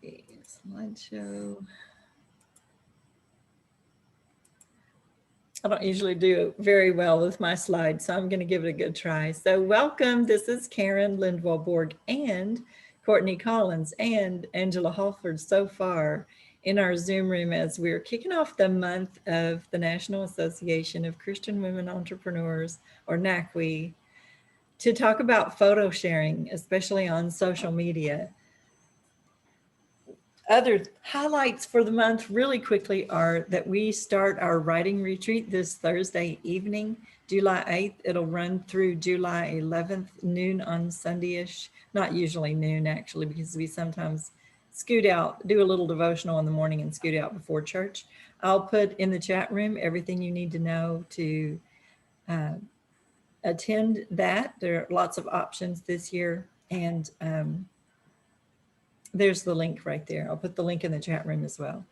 see, slideshow. I don't usually do very well with my slides, so I'm going to give it a good try. So welcome. This is Karen Lindwall-Borg and Courtney Collins and Angela Halford so far in our Zoom room as we're kicking off the month of the National Association of Christian Women Entrepreneurs, or NACWE, to talk about photo sharing, especially on social media. Other highlights for the month really quickly are that we start our writing retreat this Thursday evening, July 8th. It'll run through July 11th, noon on Sunday-ish. Not usually noon, actually, because we sometimes scoot out, do a little devotional in the morning and scoot out before church. I'll put in the chat room everything you need to know to attend that. There are lots of options this year, and there's the link right there. I'll put the link in the chat room as well.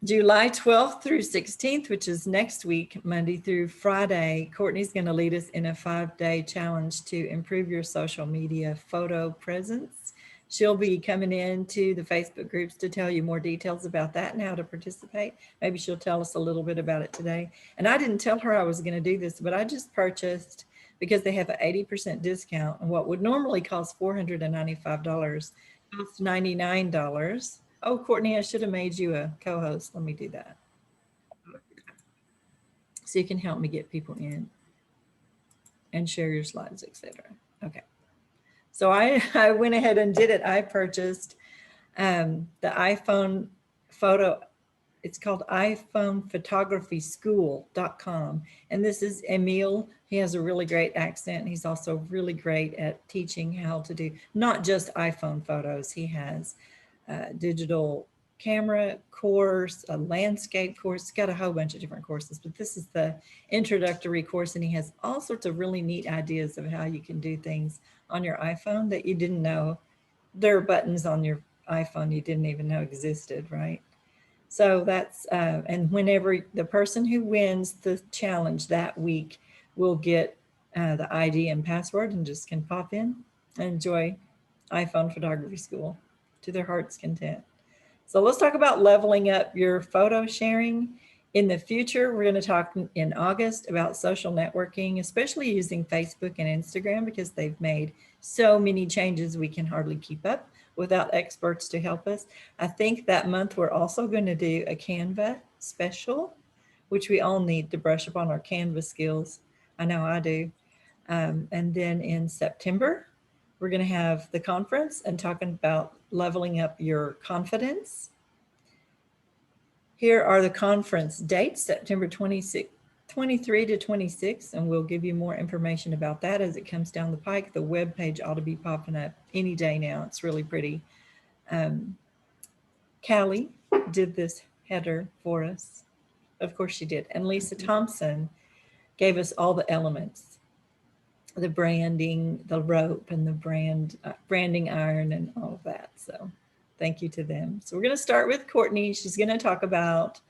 July 12th through 16th, which is next week, Monday through Friday, Courtney's going to lead us in a 5-day challenge to improve your social media photo presence. She'll be coming into the Facebook groups to tell you more details about that and how to participate. Maybe she'll tell us a little bit about it today. And I didn't tell her I was going to do this, but I just purchased, because they have an 80% discount, and what would normally cost $495 costs $99. Oh, Courtney, I should have made you a co-host. Let me do that, so you can help me get people in and share your slides, etc. Okay. So I went ahead and did it. I purchased the iPhone photo. It's called iPhonePhotographySchool.com. And this is Emil. He has a really great accent. He's also really great at teaching how to do not just iPhone photos. He has a digital camera course, a landscape course. He's got a whole bunch of different courses, but this is the introductory course. And he has all sorts of really neat ideas of how you can do things on your iPhone that you didn't know. There are buttons on your iPhone you didn't even know existed, right? So that's, and whenever the person who wins the challenge that week will get the ID and password and just can pop in and enjoy iPhone photography school to their heart's content. So let's talk about leveling up your photo sharing. In the future, we're going to talk in August about social networking, especially using Facebook and Instagram, because they've made so many changes we can hardly keep up without experts to help us. I think that month we're also going to do a Canva special, which we all need to brush up on our Canva skills. I know I do. And then in September, we're going to have the conference and talking about leveling up your confidence. Here are the conference dates, September 23 to 26, and we'll give you more information about that as it comes down the pike. The web page ought to be popping up any day now. It's really pretty. Callie did this header for us. Of course she did. And Lisa Thompson gave us all the elements, the branding, the rope, and the branding iron and all of that. So thank you to them. So we're going to start with Courtney. She's going to talk about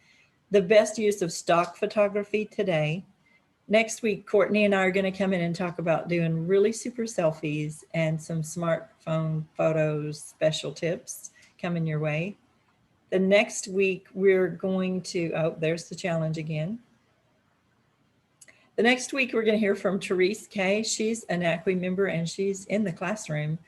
the best use of stock photography today. Next week, Courtney and I are going to come in and talk about doing really super selfies and some smartphone photos, special tips coming your way. The next week, we're going to, oh, there's the challenge again. The next week, we're going to hear from Therese Kay. She's an NACWE member and she's in the classroom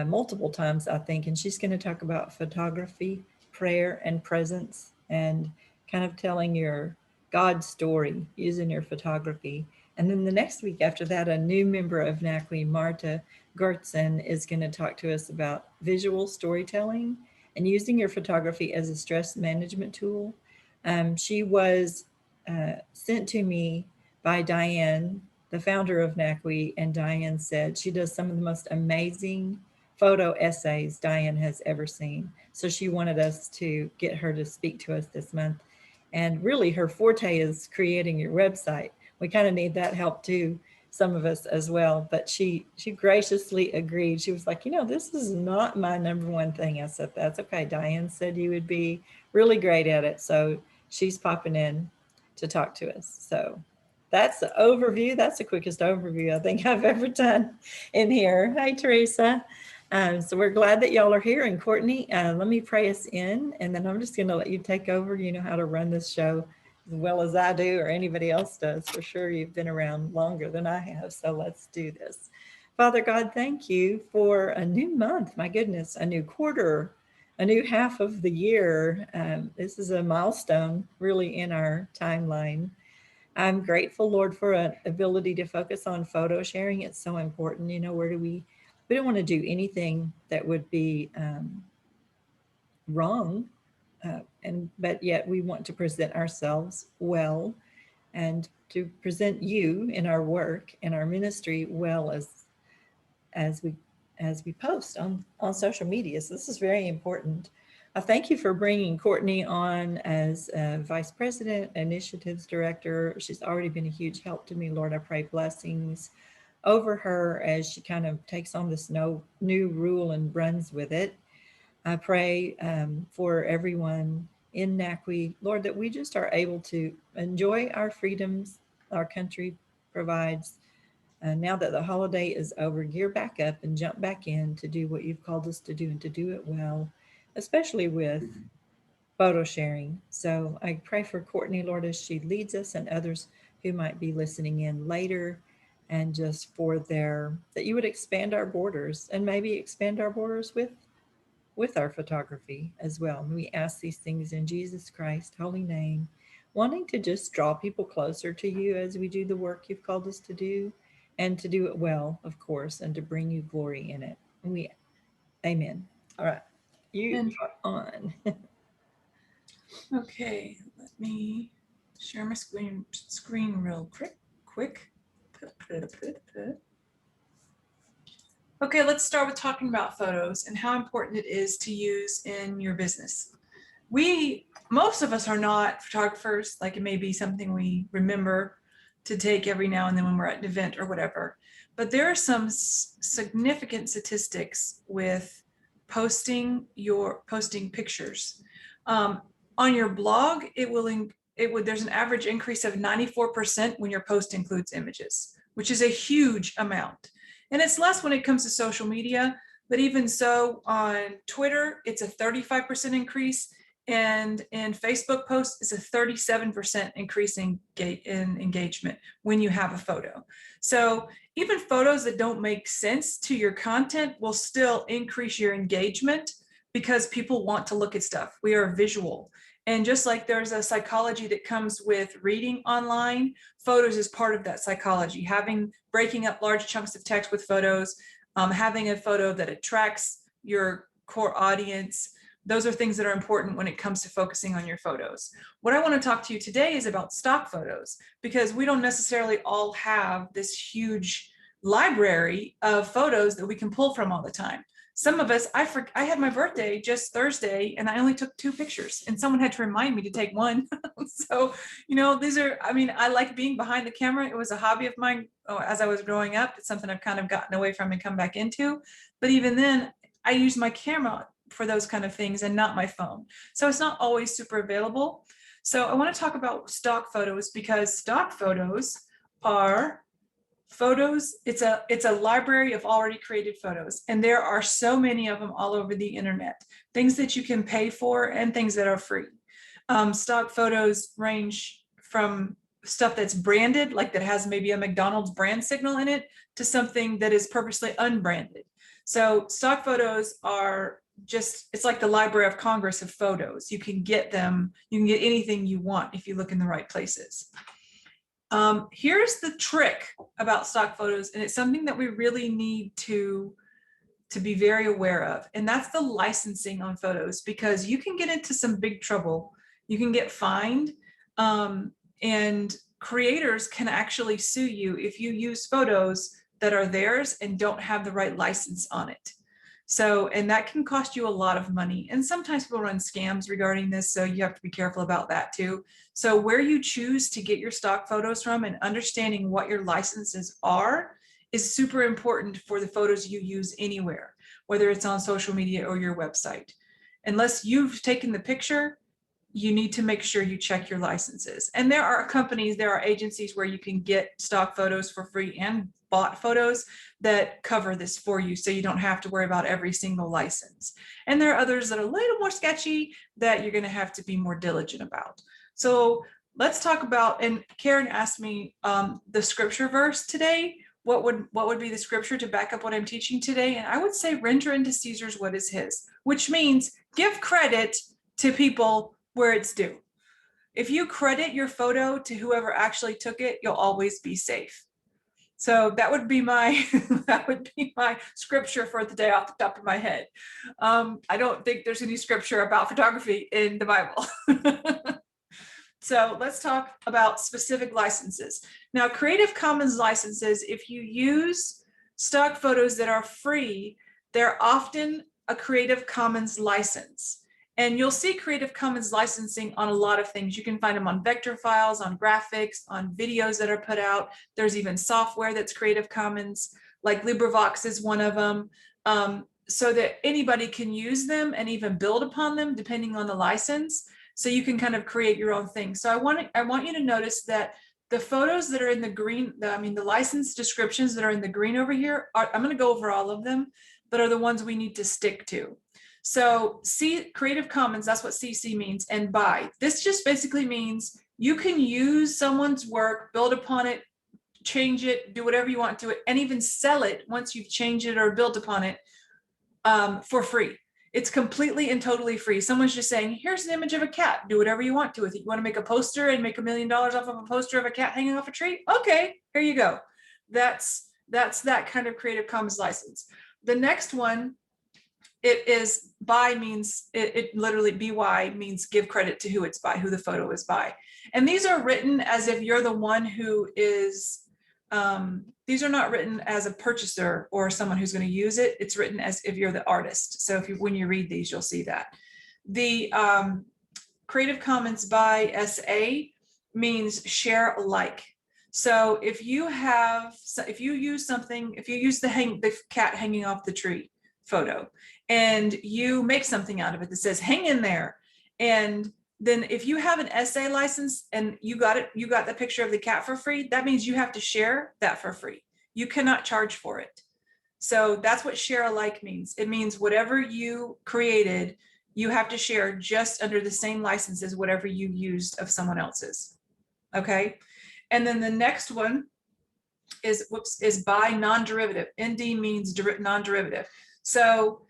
multiple times, I think, and she's going to talk about photography, prayer, and presence, and kind of telling your God story using your photography. And then the next week after that, a new member of NACWE, Marta Gertzen, is going to talk to us about visual storytelling and using your photography as a stress management tool. She was sent to me by Diane, the founder of NACWE, and Diane said she does some of the most amazing photo essays Diane has ever seen. So she wanted us to get her to speak to us this month. And really her forte is creating your website. We kind of need that help too, some of us as well. But she graciously agreed. She was like, you know, this is not my number one thing. I said, that's okay. Diane said you would be really great at it. So she's popping in to talk to us. So that's the overview. That's the quickest overview I think I've ever done in here. Hi, Teresa. So we're glad that y'all are here. And Courtney, let me pray us in, and then I'm just going to let you take over. You know how to run this show as well as I do, or anybody else does. For sure, you've been around longer than I have. So let's do this. Father God, thank you for a new month. My goodness, a new quarter, a new half of the year. This is a milestone, really, in our timeline. I'm grateful, Lord, for an ability to focus on photo sharing. It's so important. You know, where do we don't want to do anything that would be wrong, but yet we want to present ourselves well and to present you in our work and our ministry well as we post on social media. So this is very important. I thank you for bringing Courtney on as Vice President, Initiatives Director. She's already been a huge help to me. Lord, I pray blessings over her as she kind of takes on this new rule and runs with it. I pray for everyone in NACWE, Lord, that we just are able to enjoy our freedoms our country provides. Now that the holiday is over, gear back up and jump back in to do what you've called us to do, and to do it well, especially with photo sharing. So I pray for Courtney, Lord, as she leads us, and others who might be listening in later, and just for that you would expand our borders, and maybe expand our borders with our photography as well. And we ask these things in Jesus Christ's holy name, wanting to just draw people closer to you as we do the work you've called us to do, and to do it well, of course, and to bring you glory in it. And amen. All right, you are on. Okay, let me share my screen real quick. Okay, let's start with talking about photos and how important it is to use in your business. Most of us are not photographers. Like, it may be something we remember to take every now and then when we're at an event or whatever. But there are some significant statistics with posting pictures. On your blog, there's an average increase of 94% when your post includes images, which is a huge amount. And it's less when it comes to social media, but even so, on Twitter, it's a 35% increase. And in Facebook posts, it's a 37% increase in engagement when you have a photo. So even photos that don't make sense to your content will still increase your engagement, because people want to look at stuff. We are visual. And just like there's a psychology that comes with reading online, photos is part of that psychology. Breaking up large chunks of text with photos, having a photo that attracts your core audience. Those are things that are important when it comes to focusing on your photos. What I want to talk to you today is about stock photos, because we don't necessarily all have this huge library of photos that we can pull from all the time. Some of us, I had my birthday just Thursday and I only took 2 pictures, and someone had to remind me to take one. So, I like being behind the camera. It was a hobby of mine as I was growing up. It's something I've kind of gotten away from and come back into. But even then, I use my camera for those kind of things and not my phone. So it's not always super available. So I want to talk about stock photos, because stock photos are photos. It's a library of already created photos, and there are so many of them all over the internet, things that you can pay for and things that are free. Stock photos range from stuff that's branded, like that has maybe a McDonald's brand signal in it, to something that is purposely unbranded. So stock photos are it's like the Library of Congress of photos. You can get them, you can get anything you want if you look in the right places. Here's the trick about stock photos, and it's something that we really need to be very aware of, and that's the licensing on photos, because you can get into some big trouble. You can get fined, and creators can actually sue you if you use photos that are theirs and don't have the right license on it. So, and that can cost you a lot of money. And sometimes people run scams regarding this, so you have to be careful about that too. So where you choose to get your stock photos from and understanding what your licenses are is super important for the photos you use anywhere, whether it's on social media or your website. Unless you've taken the picture, you need to make sure you check your licenses. And there are companies, there are agencies where you can get stock photos for free and bought photos that cover this for you, so you don't have to worry about every single license. And there are others that are a little more sketchy that you're going to have to be more diligent about. So let's talk about, and Karen asked me the scripture verse today. What would be the scripture to back up what I'm teaching today? And I would say, render unto Caesar's what is his, which means give credit to people where it's due. If you credit your photo to whoever actually took it, you'll always be safe. So that would be my that would be my scripture for the day off the top of my head. I don't think there's any scripture about photography in the Bible. So let's talk about specific licenses. Now, Creative Commons licenses, if you use stock photos that are free, they're often a Creative Commons license. And you'll see Creative Commons licensing on a lot of things. You can find them on vector files, on graphics, on videos that are put out. There's even software that's Creative Commons, like LibriVox is one of them, so that anybody can use them and even build upon them depending on the license. So you can kind of create your own thing. So I want you to notice that the photos that are in the green, the license descriptions that are in the green over here, I'm going to go over all of them, but are the ones we need to stick to. So Creative Commons, that's what CC means, and by. This just basically means you can use someone's work, build upon it, change it, do whatever you want to it, and even sell it once you've changed it or built upon it for free. It's completely and totally free. Someone's just saying, here's an image of a cat. Do whatever you want to with it. You want to make a poster and make $1 million off of a poster of a cat hanging off a tree? Okay, here you go. That's that kind of Creative Commons license. The next one, it is by, means it literally BY means give credit to who it's by, who the photo is by. And these are written as if you're the one who is, these are not written as a purchaser or someone who's going to use it. It's written as if you're the artist. So when you read these, you'll see that. The Creative Commons by SA means share alike. So if you use the cat hanging off the tree photo, and you make something out of it that says hang in there, and then if you have an SA license and you got the picture of the cat for free, that means you have to share that for free. You cannot charge for it. So that's what share alike means. It means whatever you created, you have to share just under the same license as whatever you used of someone else's. Okay. And then the next one is by non-derivative. ND means non-derivative. So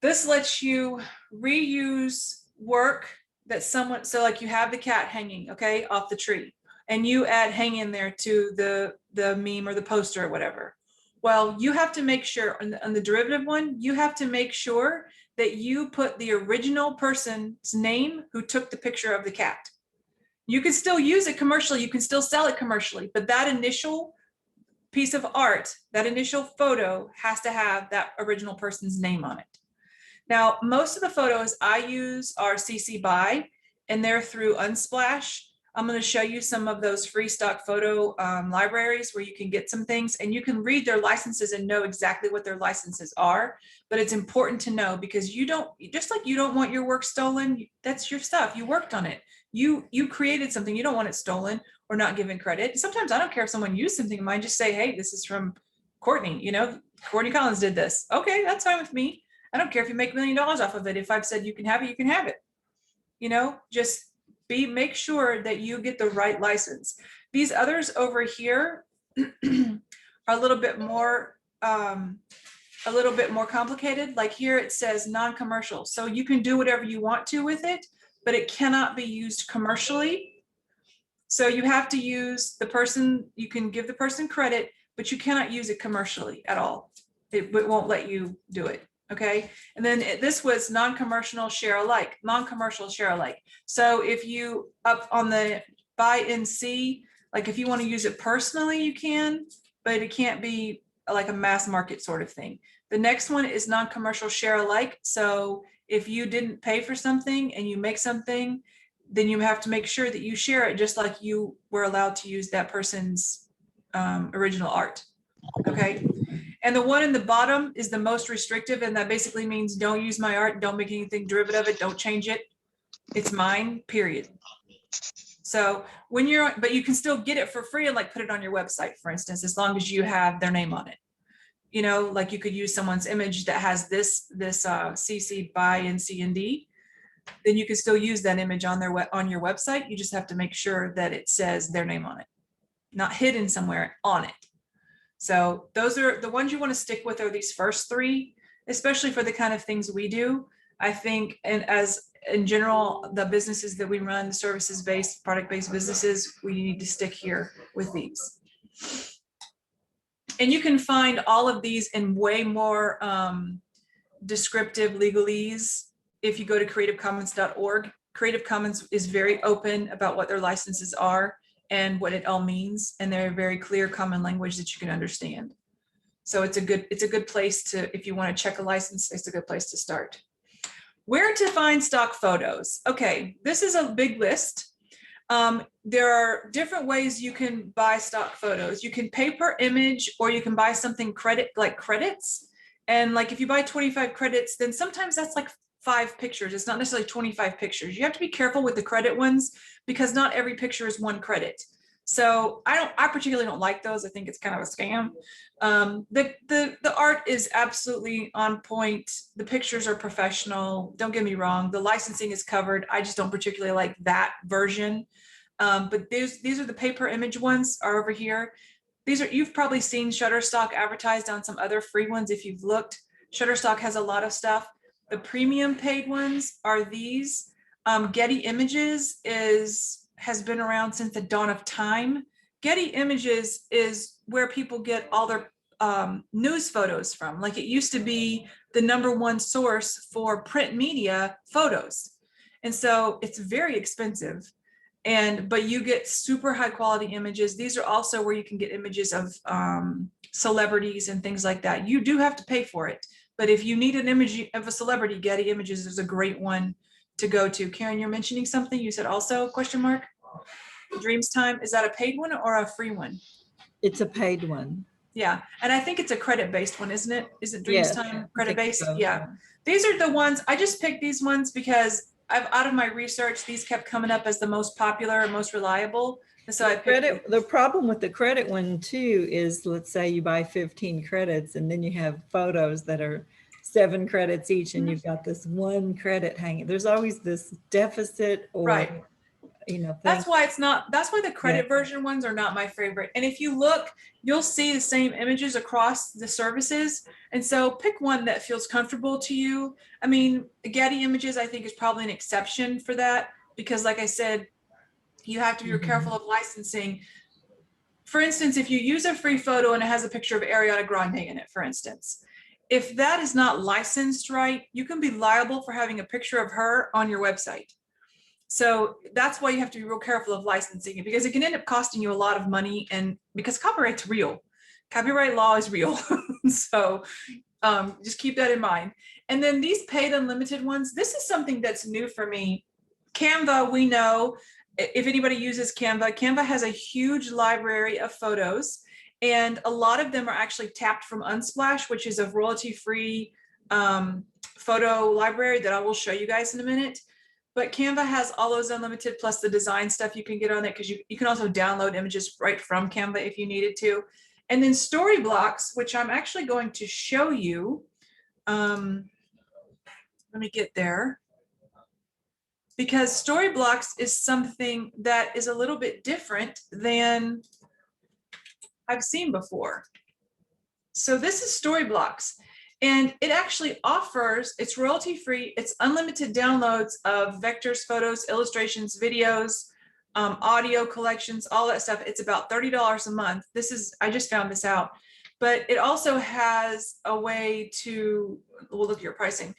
this lets you reuse work that someone, so like you have the cat hanging, okay, off the tree, and you add hang in there to the meme or the poster or whatever. Well, you have to make sure on the derivative one, you have to make sure that you put the original person's name who took the picture of the cat. You can still use it commercially, you can still sell it commercially, but that initial piece of art, that initial photo has to have that original person's name on it. Now, most of the photos I use are CC BY, and they're through Unsplash. I'm going to show you some of those free stock photo libraries where you can get some things, and you can read their licenses and know exactly what their licenses are. But it's important to know, because just like you don't want your work stolen, that's your stuff. You worked on it. You created something. You don't want it stolen or not given credit. Sometimes I don't care if someone used something of mine. Just say, hey, this is from Courtenay. Courtenay Collins did this. Okay, that's fine with me. I don't care if you make $1 million off of it. If I've said you can have it, you can have it. Just make sure that you get the right license. These others over here are a little bit more complicated. Like here it says non-commercial. So you can do whatever you want to with it, but it cannot be used commercially. So you have to use you can give the person credit, but you cannot use it commercially at all. It won't let you do it. Okay. And then this was non-commercial share alike, non-commercial share alike. So if you up on the buy NC, like if you want to use it personally, you can, but it can't be like a mass market sort of thing. The next one is non-commercial share alike. So if you didn't pay for something and you make something, then you have to make sure that you share it just like you were allowed to use that person's original art. Okay. And the one in the bottom is the most restrictive, and that basically means don't use my art, don't make anything derivative of it, don't change it. It's mine, period. So when but you can still get it for free and like put it on your website, for instance, as long as you have their name on it. You know, like you could use someone's image that has this CC by and C and D, then you can still use that image on on your website. You just have to make sure that it says their name on it, not hidden somewhere, on it. So those are the ones you want to stick with, are these first three, especially for the kind of things we do. I think, and as in general, the businesses that we run, the services-based, product-based businesses, we need to stick here with these. And you can find all of these in way more descriptive legalese if you go to creativecommons.org. Creative Commons is very open about what their licenses are and what it all means, and they're very clear common language that you can understand. So it's a good place to, if you want to check a license, it's a good place to start. Where to find stock photos? Okay, this is a big list. There are different ways you can buy stock photos. You can pay per image, or you can buy something like credits. And like if you buy 25 credits, then sometimes that's like 5 pictures. It's not necessarily 25 pictures. You have to be careful with the credit ones because not every picture is 1 credit. So I particularly don't like those. I think it's kind of a scam. The art is absolutely on point. The pictures are professional. Don't get me wrong. The licensing is covered. I just don't particularly like that version. But these are the pay-per image ones are over here. You've probably seen Shutterstock advertised on some other free ones if you've looked. Shutterstock has a lot of stuff. The premium paid ones are these. Getty Images has been around since the dawn of time. Getty Images is where people get all their news photos from. Like it used to be the #1 source for print media photos. And so it's very expensive. But you get super high quality images. These are also where you can get images of celebrities and things like that. You do have to pay for it. But if you need an image of a celebrity, Getty Images is a great one to go to. Karen, you're mentioning something. You said also, question mark? Dreams Time, is that a paid one or a free one? It's a paid one. Yeah, and I think it's a credit-based one, isn't it? Is it Dreams Time credit-based? So. Yeah. These are the ones, I just picked these ones because out of my research, these kept coming up as the most popular and most reliable. And so I picked the problem with the credit one too is, let's say you buy 15 credits and then you have photos that are 7 credits each and you've got this 1 credit hanging. There's always this deficit, or right. You know, that's why the credit version ones are not my favorite. And if you look, you'll see the same images across the services. And so pick one that feels comfortable to you. I mean, Getty Images, I think, is probably an exception for that, because like I said, you have to be careful of licensing. For instance, if you use a free photo and it has a picture of Ariana Grande in it, for instance, if that is not licensed right, you can be liable for having a picture of her on your website. So that's why you have to be real careful of licensing it, because it can end up costing you a lot of money, and because copyright's real. Copyright law is real. So just keep that in mind. And then these paid unlimited ones, this is something that's new for me. Canva, we know, if anybody uses Canva, Canva has a huge library of photos, and a lot of them are actually tapped from Unsplash, which is a royalty-free photo library that I will show you guys in a minute. But Canva has all those unlimited, plus the design stuff you can get on it, because you can also download images right from Canva if you needed to. And then Storyblocks, which I'm actually going to show you. Let me get there. Because Storyblocks is something that is a little bit different than I've seen before. So this is Storyblocks. And it actually offers, it's royalty free, it's unlimited downloads of vectors, photos, illustrations, videos, audio collections, all that stuff. It's about $30 a month. I just found this out. But it also has a way to, we'll look at your pricing.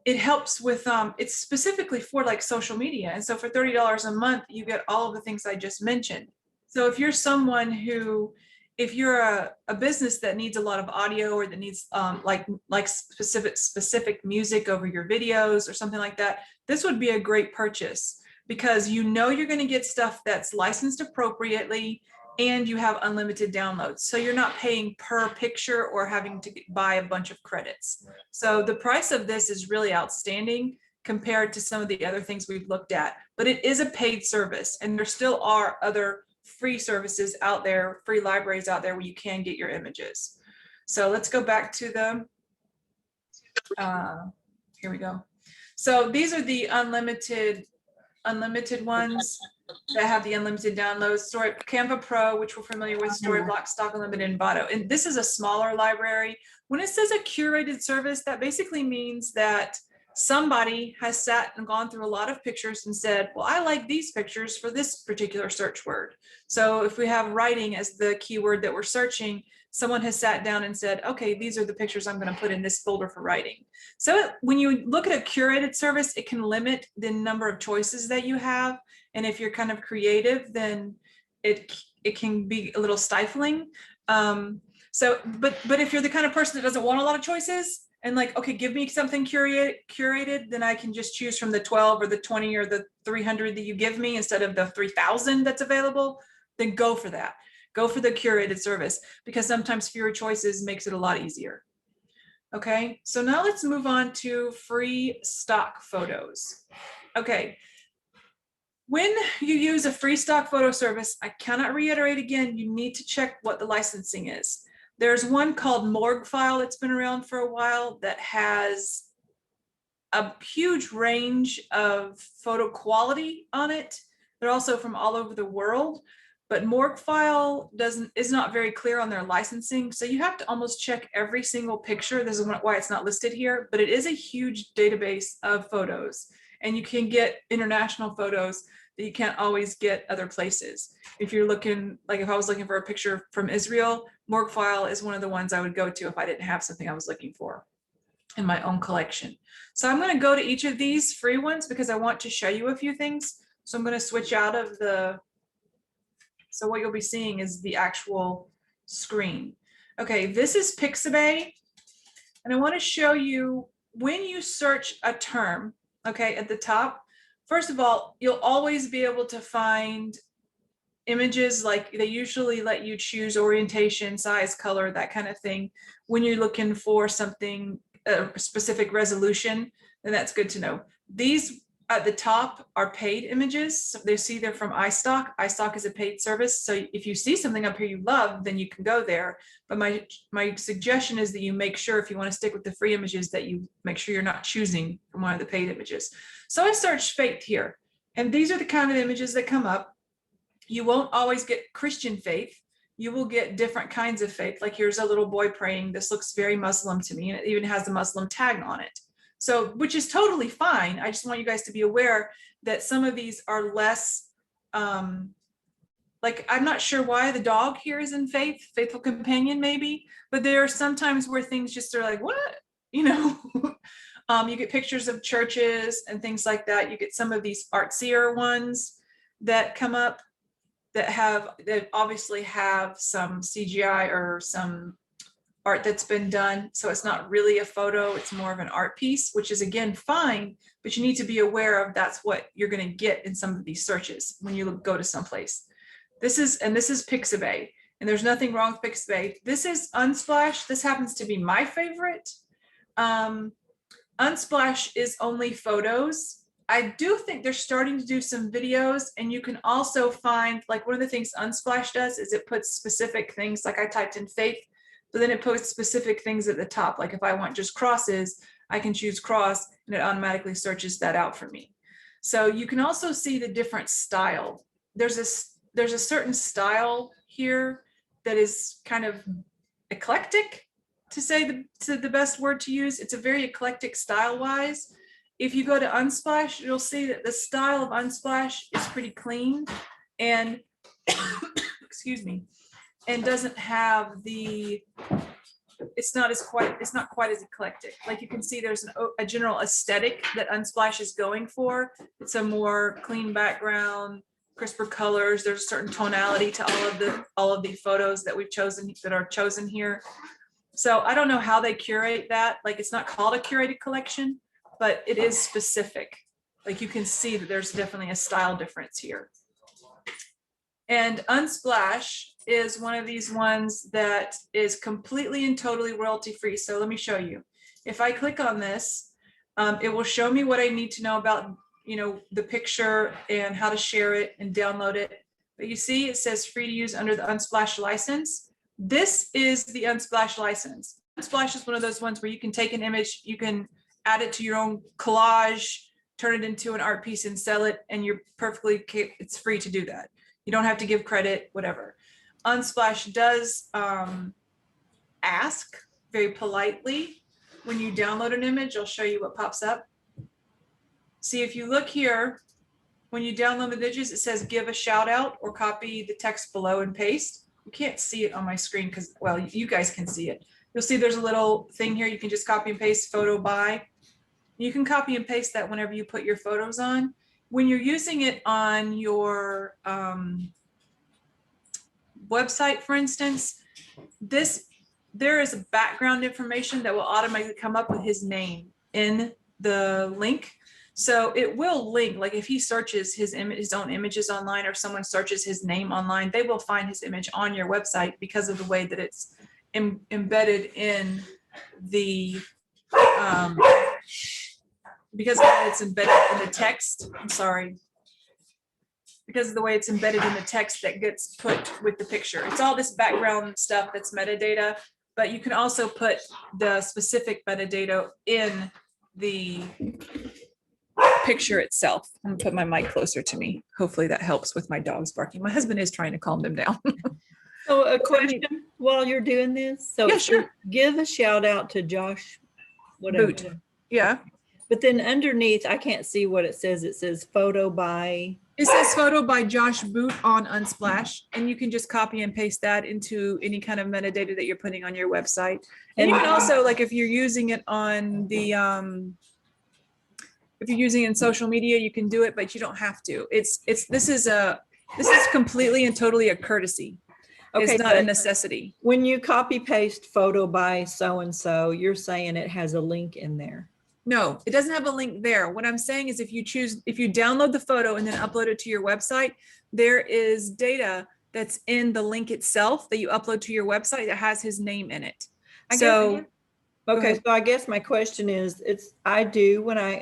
It helps with, it's specifically for like social media. And so for $30 a month, you get all of the things I just mentioned. So if you're someone who, if you're a business that needs a lot of audio, or that needs like specific music over your videos or something like that, this would be a great purchase, because you know you're going to get stuff that's licensed appropriately, and you have unlimited downloads. So you're not paying per picture or having to buy a bunch of credits. So the price of this is really outstanding. compared to some of the other things we've looked at, but it is a paid service, and there still are other free services out there, free libraries out there where you can get your images. So let's go back to the, here we go. So these are the unlimited ones that have the unlimited downloads. Canva Pro, which we're familiar with, Storyblocks, Stock Unlimited, and Vado. And this is a smaller library. When it says a curated service, that basically means that somebody has sat and gone through a lot of pictures and said, well, I like these pictures for this particular search word. So if we have writing as the keyword that we're searching, someone has sat down and said, okay, these are the pictures I'm going to put in this folder for writing. So when you look at a curated service, it can limit the number of choices that you have. And if you're kind of creative, then it can be a little stifling. But if you're the kind of person that doesn't want a lot of choices and like, okay, give me something curated, then I can just choose from the 12 or the 20 or the 300 that you give me instead of the 3,000 that's available, then go for that. Go for the curated service, because sometimes fewer choices makes it a lot easier. Okay, so now let's move on to free stock photos. Okay, when you use a free stock photo service, I cannot reiterate again, you need to check what the licensing is. There's one called Morguefile that's been around for a while that has a huge range of photo quality on it. They're also from all over the world, but Morguefile is not very clear on their licensing. So you have to almost check every single picture. This is why it's not listed here, but it is a huge database of photos, and you can get international photos that you can't always get other places. If you're looking, like if I was looking for a picture from Israel, Morguefile is one of the ones I would go to if I didn't have something I was looking for in my own collection. So I'm going to go to each of these free ones because I want to show you a few things. So I'm going to switch out of so what you'll be seeing is the actual screen. Okay, this is Pixabay, and I want to show you when you search a term, okay, at the top, first of all, you'll always be able to find images, like they usually let you choose orientation, size, color, that kind of thing. When you're looking for something, a specific resolution, then that's good to know. These at the top are paid images. So they see they're from iStock. iStock is a paid service. So if you see something up here you love, then you can go there. But my suggestion is that you make sure, if you want to stick with the free images, that you make sure you're not choosing from one of the paid images. So I searched faith here, and these are the kind of images that come up. You won't always get Christian faith. You will get different kinds of faith. Like here's a little boy praying. This looks very Muslim to me, and it even has the Muslim tag on it. So, which is totally fine. I just want you guys to be aware that some of these are less, like, I'm not sure why the dog here is in faith, faithful companion maybe, but there are sometimes where things just are like, what, you know? You get pictures of churches and things like that. You get some of these artsier ones that come up that obviously have some CGI or some art that's been done. So it's not really a photo, it's more of an art piece, which is again fine, but you need to be aware of that's what you're going to get in some of these searches when you go to someplace. This is Pixabay, and there's nothing wrong with Pixabay. This is Unsplash. This happens to be my favorite. Unsplash is only photos. I do think they're starting to do some videos, and you can also find, like, one of the things Unsplash does is it puts specific things, like I typed in faith, but then it posts specific things at the top. Like if I want just crosses, I can choose cross, and it automatically searches that out for me. So you can also see the different style. There's a certain style here that is kind of eclectic, to say the best word to use. It's a very eclectic style-wise. If you go to Unsplash, you'll see that the style of Unsplash is pretty clean and excuse me, and doesn't have it's not quite as eclectic. Like you can see there's a general aesthetic that Unsplash is going for. It's a more clean background, crisper colors. There's a certain tonality to all of the photos that are chosen here. So I don't know how they curate that. Like it's not called a curated collection, but it is specific. Like you can see that there's definitely a style difference here. And Unsplash is one of these ones that is completely and totally royalty free. So let me show you. If I click on this, It will show me what I need to know about, the picture and how to share it and download it. But you see, it says free to use under the Unsplash license. This is the Unsplash license. Unsplash is one of those ones where you can take an image, you can add it to your own collage, turn it into an art piece and sell it, and it's free to do that. You don't have to give credit, whatever. Unsplash does ask very politely when you download an image. I'll show you what pops up. See, if you look here, when you download the images, it says give a shout out or copy the text below and paste. You can't see it on my screen because, well, you guys can see it. You'll see there's a little thing here. You can just copy and paste photo by. You can copy and paste that whenever you put your photos on. When you're using it on your website, for instance, there is a background information that will automatically come up with his name in the link. So it will link, like if he searches his own images online, or someone searches his name online, they will find his image on your website because of the way that it's embedded in the, because it's embedded in the text. I'm sorry. Because of the way it's embedded in the text that gets put with the picture. It's all this background stuff that's metadata, but you can also put the specific metadata in the picture itself. I'm gonna put my mic closer to me. Hopefully that helps with my dogs barking. My husband is trying to calm them down. So a question while you're doing this. So yeah, sure. Give a shout out to Josh, whatever. Boot. Yeah. But then underneath, I can't see what it says. It says photo by. It says photo by Josh Boot on Unsplash, and you can just copy and paste that into any kind of metadata that you're putting on your website. And you can also, like, if you're using it on the, if you're using it in social media, you can do it, but you don't have to. This is completely and totally a courtesy. Okay, it's not a necessity. When you copy paste photo by so-and-so, you're saying it has a link in there. No, it doesn't have a link there. What I'm saying is if you download the photo and then upload it to your website, there is data that's in the link itself that you upload to your website that has his name in it. So I guess my question is, I do when I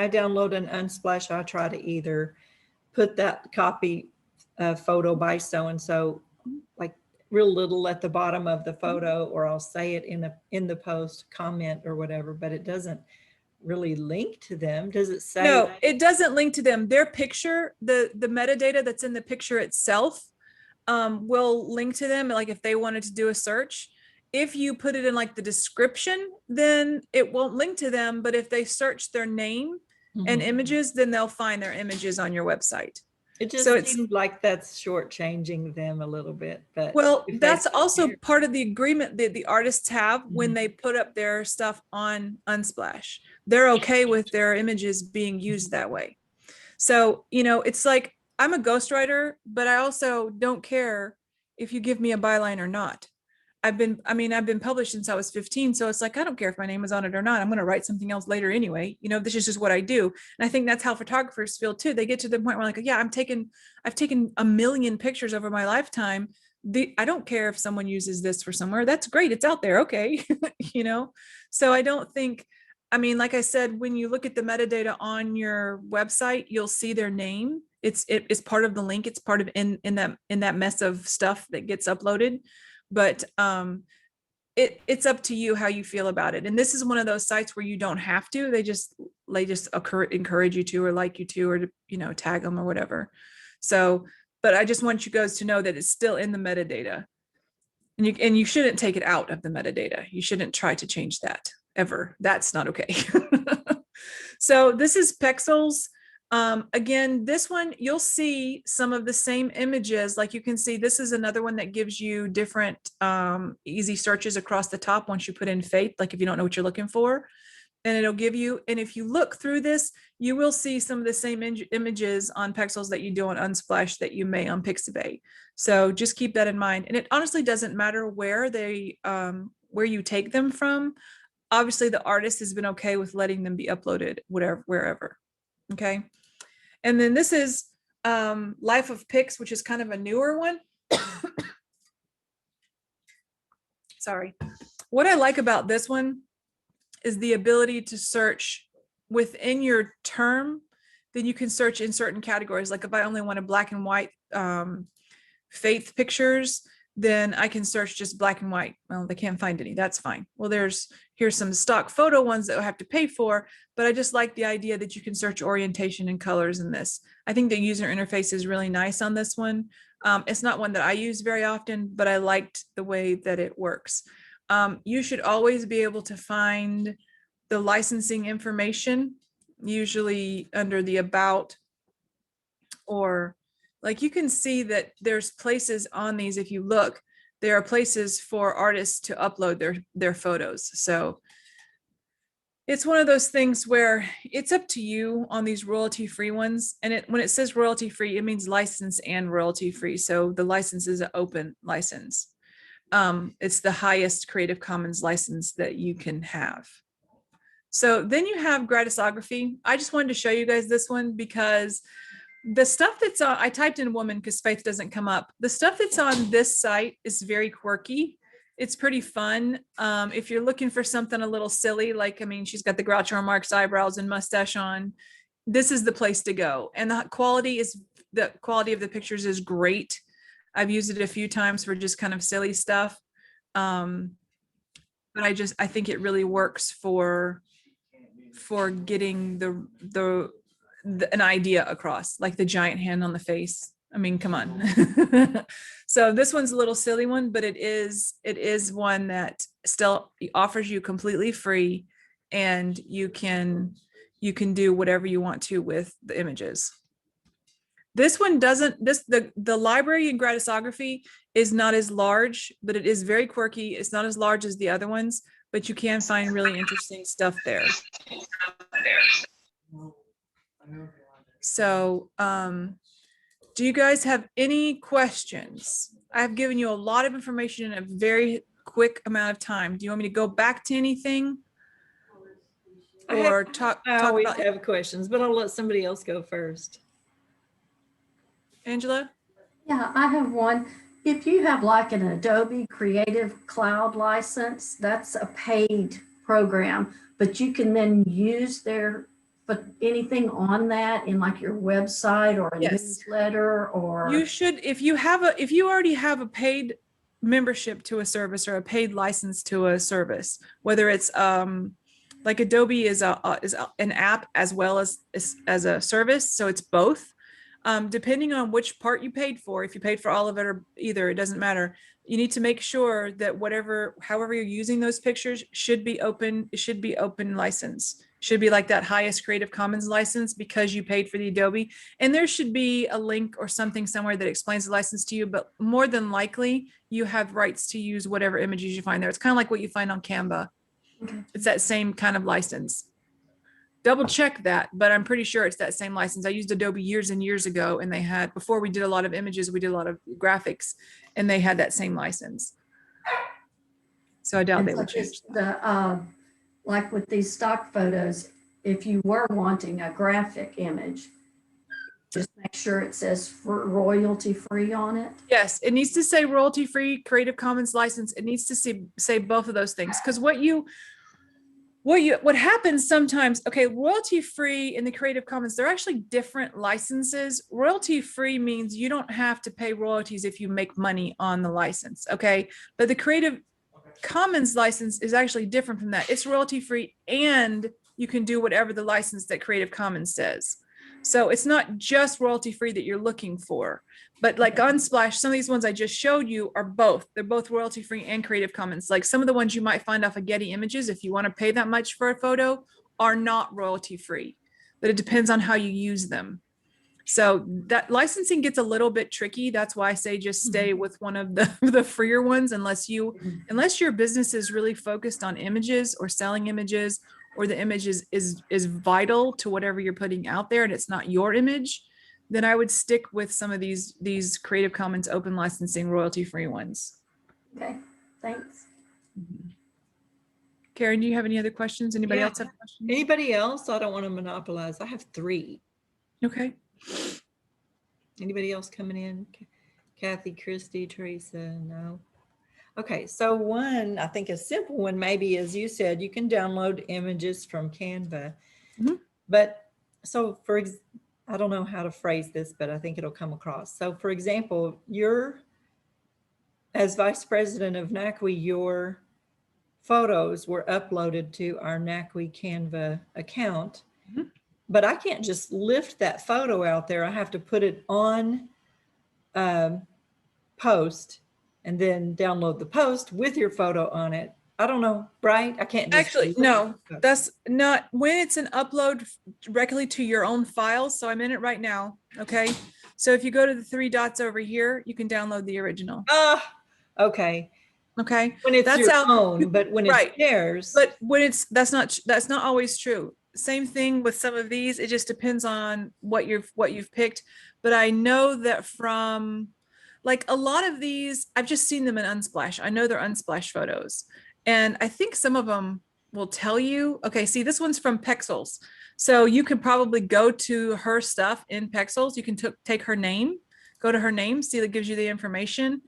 download an Unsplash, I try to either put that copy photo by so-and-so, like real little at the bottom of the photo, or I'll say it in the post comment or whatever, but it doesn't really link to them. Does it say? No, it doesn't link to them. Their picture, the metadata that's in the picture itself will link to them. Like if they wanted to do a search, if you put it in like the description, then it won't link to them. But if they search their name and images, then they'll find their images on your website. It just seems like that's shortchanging them a little bit. But well, that's also part of the agreement that the artists have when they put up their stuff on Unsplash. They're okay with their images being used that way. So, it's like I'm a ghostwriter, but I also don't care if you give me a byline or not. I've been published since I was 15. So it's like, I don't care if my name is on it or not. I'm going to write something else later anyway. This is just what I do. And I think that's how photographers feel too. They get to the point where like, yeah, I've taken 1 million pictures over my lifetime. I don't care if someone uses this for somewhere. That's great. It's out there. Okay. So I don't think, like I said, when you look at the metadata on your website, you'll see their name. It's part of the link. It's part of in that mess of stuff that gets uploaded. But it's up to you how you feel about it. And this is one of those sites where you don't have to. They just encourage you to, or like you to, or to, tag them or whatever. So, but I just want you guys to know that it's still in the metadata, and you shouldn't take it out of the metadata. You shouldn't try to change that ever. That's not okay. So this is Pexels. Again, this one, you'll see some of the same images. Like you can see, this is another one that gives you different easy searches across the top once you put in faith, like if you don't know what you're looking for, and it'll give you, and if you look through this, you will see some of the same images on Pexels that you do on Unsplash that you may on Pixabay. So just keep that in mind. And it honestly doesn't matter where where you take them from. Obviously the artist has been okay with letting them be uploaded wherever. Okay. And then this is Life of Pix, which is kind of a newer one. Sorry. What I like about this one is the ability to search within your term, then you can search in certain categories. Like if I only want a black and white faith pictures, then I can search just black and white. Well, they can't find any. That's fine. Well, here's some stock photo ones that I have to pay for, but I just like the idea that you can search orientation and colors in this. I think the user interface is really nice on this one. It's not one that I use very often, but I liked the way that it works. You should always be able to find the licensing information, usually under the about, or like you can see that there's places on these, if you look, there are places for artists to upload their photos. So it's one of those things where it's up to you on these royalty-free ones. And when it says royalty-free, it means license and royalty-free. So the license is an open license. It's the highest Creative Commons license that you can have. So then you have gratisography. I just wanted to show you guys this one because the stuff that's on, I typed in woman because faith doesn't come up. The stuff that's on this site is very quirky. It's pretty fun. If you're looking for something a little silly, like, I mean, she's got the Groucho Marx eyebrows and mustache on, this is the place to go. And the quality of the pictures is great. I've used it a few times for just kind of silly stuff. But I think it really works for getting an idea across, like the giant hand on the face. I mean, come on. So this one's a little silly one, but it is one that still offers you completely free, and you can do whatever you want to with the images. This one doesn't, the library in gratisography is not as large, but it is very quirky. It's not as large as the other ones, but you can find really interesting stuff there. So, do you guys have any questions? I've given you a lot of information in a very quick amount of time. Do you want me to go back to anything? Or talk always about have questions, but I'll let somebody else go first. Angela? Yeah, I have one. If you have like an Adobe Creative Cloud license, that's a paid program, but you can then use but anything on that in like your website or a Yes. newsletter or. You should, if you already have a paid membership to a service or a paid license to a service, whether it's like Adobe is an app as well as a service, so it's both. Depending on which part you paid for, if you paid for all of it or either, it doesn't matter. You need to make sure that however you're using those pictures should be open. It should be open license. Should be like that highest Creative Commons license because you paid for the Adobe. And there should be a link or something somewhere that explains the license to you, but more than likely you have rights to use whatever images you find there. It's kind of like what you find on Canva. Okay. It's that same kind of license. Double check that, but I'm pretty sure it's that same license. I used Adobe years and years ago, and they had, before we did a lot of images, we did a lot of graphics, and they had that same license. So I doubt they would change that. Like with these stock photos, if you were wanting a graphic image, just make sure it says royalty free on it. Yes, it needs to say royalty free, Creative Commons license. It needs to say both of those things, because what happens sometimes, okay, royalty free and the Creative Commons, they're actually different licenses. Royalty free means you don't have to pay royalties if you make money on the license, okay? But the Creative Commons license is actually different from that. It's royalty free and you can do whatever the license that Creative Commons says. So it's not just royalty free that you're looking for, but like Unsplash, some of these ones I just showed you are both. They're both royalty free and Creative Commons. Like some of the ones you might find off of Getty Images, if you want to pay that much for a photo, are not royalty free, but it depends on how you use them. So that licensing gets a little bit tricky. That's why I say just stay with one of the freer ones, unless your business is really focused on images or selling images, or the image is vital to whatever you're putting out there and it's not your image, then I would stick with some of these Creative Commons open licensing royalty-free ones. Okay, thanks. Karen, do you have any other questions? Anybody else have questions? Anybody else? I don't want to monopolize. I have 3. Okay. Anybody else coming in? Kathy, Christy, Teresa, no. Okay, so one, I think a simple one maybe, as you said, you can download images from Canva. Mhm. But so I don't know how to phrase this, but I think it'll come across. So for example, as vice president of NACWE, your photos were uploaded to our NACWE Canva account, Mhm. but I can't just lift that photo out there. I have to put it on post and then download the post with your photo on it. I don't know, right? I can't just Actually, no, that's not when it's an upload directly to your own files. So I'm in it right now. Okay. So if you go to the three dots over here, you can download the original. Okay. Okay. When it's That's your how, own, but when it's right. theirs. But when that's not always true. Same thing with some of these. It just depends on what you've picked. But I know that from like a lot of these, I've just seen them in Unsplash. I know they're Unsplash photos. And I think some of them will tell you, okay, see, this one's from Pexels. So you could probably go to her stuff in Pexels. You can take her name, go to her name, see that gives you the information.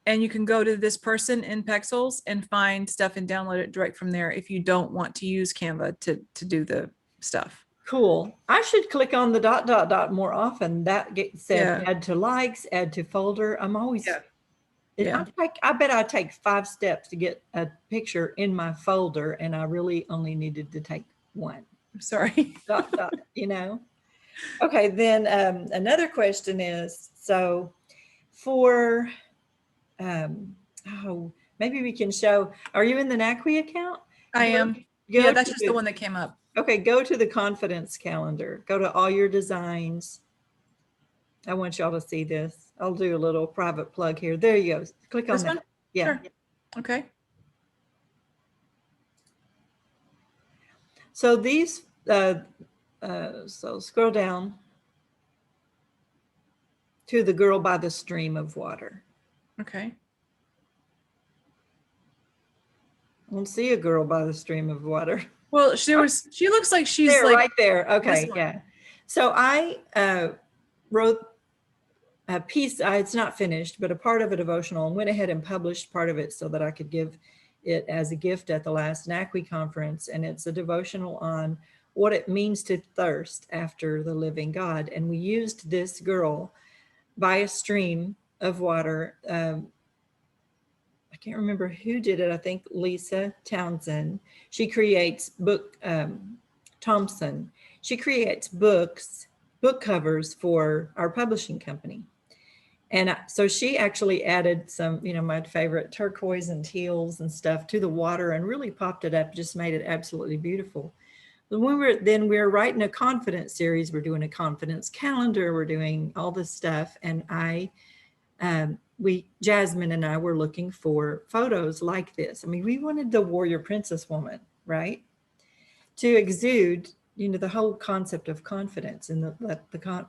And you can go to this person in Pexels and find stuff and download it direct from there if you don't want to use Canva to do the stuff. Cool. I should click on the ... more often. That said, Yeah. add to likes, add to folder. I'm always, Yeah. Yeah. I bet I take 5 steps to get a picture in my folder, and I really only needed to take 1. I'm sorry. ... you know? Okay, then another question is, so for, maybe we can show, are you in the NACWE account? I am. Go Yeah, that's to just the one that came up. Okay, go to the confidence calendar. Go to all your designs. I want y'all to see this. I'll do a little private plug here. There you go. Click on This that. one? Yeah. Sure. Okay. So these, so scroll down to the girl by the stream of water. Okay. I don't see a girl by the stream of water. Well, she looks like she's There, like right there. Okay, one. yeah. So I wrote a piece, it's not finished, but a part of a devotional, and went ahead and published part of it so that I could give it as a gift at the last NACWE conference. And it's a devotional on what it means to thirst after the living God. And we used this girl by a stream of water. I can't remember who did it. I think Lisa Townsend. She creates Thompson. She creates book covers for our publishing company. And so she actually added some, my favorite turquoise and teals and stuff to the water and really popped it up, just made it absolutely beautiful. But we're writing a confidence series. We're doing a confidence calendar. We're doing all this stuff. And Jasmine and I were looking for photos like this. I mean, we wanted the warrior princess woman, right? To exude, the whole concept of confidence and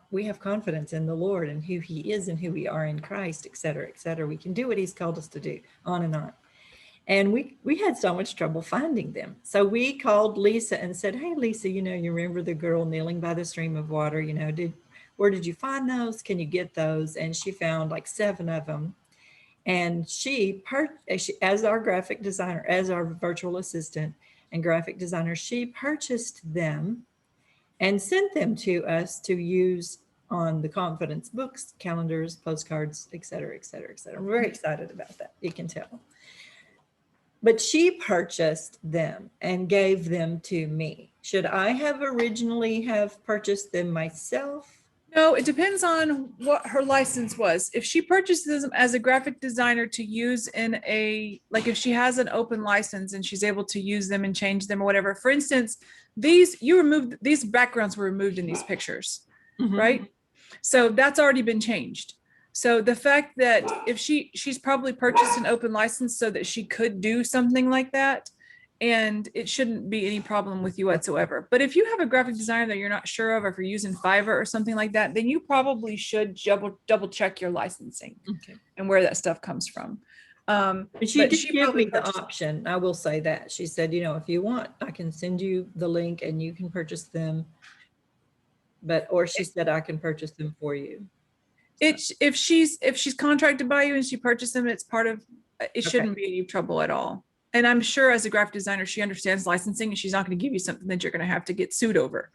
we have confidence in the Lord and who he is and who we are in Christ, et cetera, et cetera. We can do what he's called us to do, on and on. And we had so much trouble finding them. So we called Lisa and said, hey, Lisa, you remember the girl kneeling by the stream of water, where did you find those? Can you get those? And she found like 7 of them. And she, as our graphic designer, as our virtual assistant and graphic designer, she purchased them and sent them to us to use on the confidence books, calendars, postcards, et cetera, et cetera, et cetera. I'm very excited about that. You can tell. But she purchased them and gave them to me. Should I have originally have purchased them myself? No, it depends on what her license was. If she purchases them as a graphic designer to use like if she has an open license and she's able to use them and change them or whatever. For instance, these backgrounds were removed in these pictures, right? So that's already been changed. So the fact that if she's probably purchased an open license so that she could do something like that, and it shouldn't be any problem with you whatsoever. But if you have a graphic designer that you're not sure of, or if you're using Fiverr or something like that, then you probably should double check your licensing and where that stuff comes from. But she did give me the option. I will say that. She said, if you want, I can send you the link and you can purchase them. Or she said, I can purchase them for you. If she's contracted by you and she purchased them, it's part of, it shouldn't be any trouble at all. And I'm sure as a graphic designer, she understands licensing and she's not going to give you something that you're going to have to get sued over.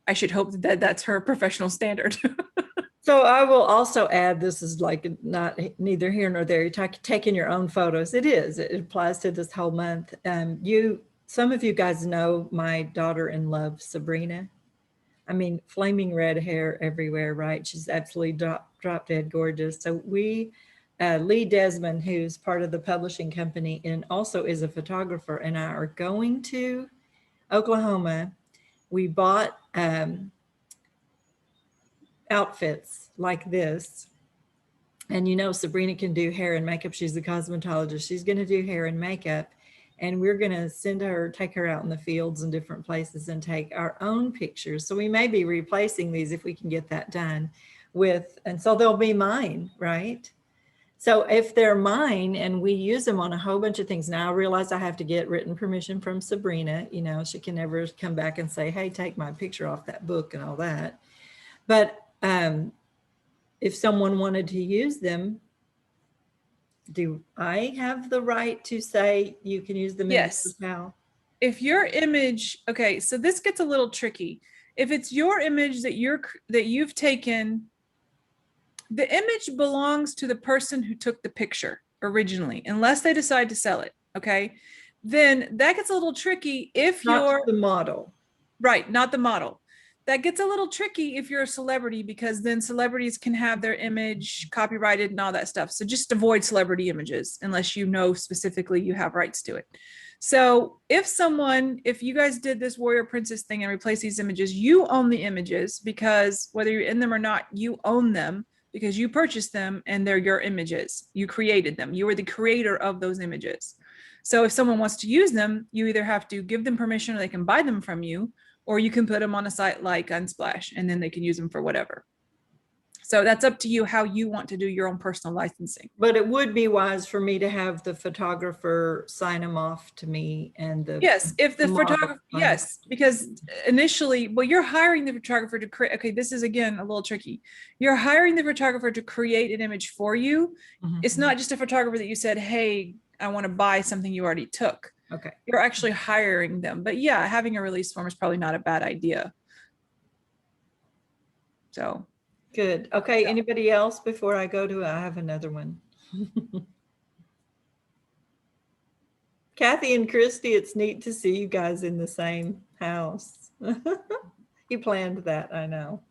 I should hope that that's her professional standard. So I will also add, this is like not neither here nor there. You're taking your own photos. It is. It applies to this whole month. Some of you guys know my daughter-in-law, Sabrina. I mean, flaming red hair everywhere, right? She's absolutely drop dead gorgeous. So Lee Desmond, who's part of the publishing company and also is a photographer, and I are going to Oklahoma. We bought outfits like this. And you know, Sabrina can do hair and makeup. She's a cosmetologist. She's going to do hair and makeup. And we're going to take her out in the fields and different places and take our own pictures. So we may be replacing these if we can get that done and so they'll be mine, right? So if they're mine and we use them on a whole bunch of things, now I realize I have to get written permission from Sabrina. You know, she can never come back and say, hey, take my picture off that book and all that. But if someone wanted to use them, do I have the right to say you can use them? Yes. Now? If your image, okay, so this gets a little tricky. If it's your image that you've taken, the image belongs to the person who took the picture originally, unless they decide to sell it. Okay, then that gets a little tricky if you're the model. Right, not the model. That gets a little tricky if you're a celebrity, because then celebrities can have their image copyrighted and all that stuff. So just avoid celebrity images unless you know specifically you have rights to it. So if you guys did this warrior princess thing and replace these images, you own the images, because whether you're in them or not, you own them because you purchased them and they're your images. You created them. You were the creator of those images. So if someone wants to use them, you either have to give them permission or they can buy them from you, or you can put them on a site like Unsplash and then they can use them for whatever. So that's up to you how you want to do your own personal licensing. But it would be wise for me to have the photographer sign them off to me and yes, if the photographer, yes, because initially, well, you're hiring the photographer to create, okay, this is again a little tricky. You're hiring the photographer to create an image for you. Mm-hmm. It's not just a photographer that you said, hey, I want to buy something you already took. Okay. You're actually hiring them. But yeah, having a release form is probably not a bad idea. So. Good. Okay. Yeah. Anybody else before I have another one. Kathy and Christy, it's neat to see you guys in the same house. You planned that, I know.